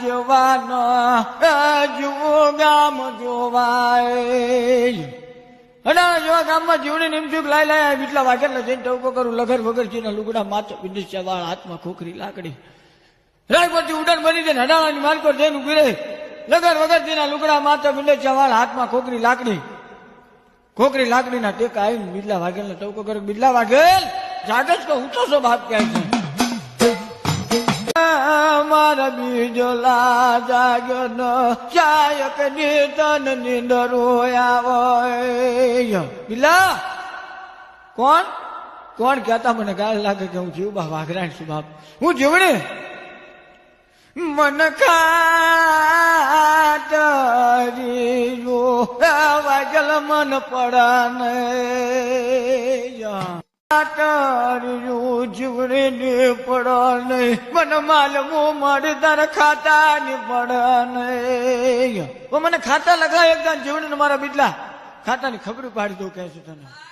જવાનો જુઓ ગામ જોવાય અડા જેવા ગામમાં જીવડી નિમચુક લાય લાય બીટલા વાઘેલા જઈને ટવકો કરું લગર વગર ચીના લુગડા માથે વિદેશિયા વાળ હાથમાં ખોખરી લાકડી રાય પરથી ઉડાન બની જાય હડાવાની માલકોર જઈને ઉભી રહે લગર વગર ચીના લુગડા માથે વિદેશિયા વાળ હાથમાં ખોખરી લાકડીના ટેકા આવીને બીટલા વાઘેલને ટવકો કર્યો બીટલા વાઘેલ જાગજ કહું તો છો બાપ ક્યાંય છે મારા બીજો લા જાગ્યો ન ચાયક નિતન નિંદરો આવે બિલા કોણ કહેતા મને ગાળ લાગે કે હું જીવ બા વાઘરાણ છું બાપ હું જીવડે મન ખાતરી જો વાગલ મન પડા ને જીવડે ને પડા નહીં મને માલમો મારે તારા ખાતા ને પડા નહીં મને ખાતા લગાય એકદમ જીવડે મારા બીટલા ખાતા ની ખબર પાડી દઉં કે છે તને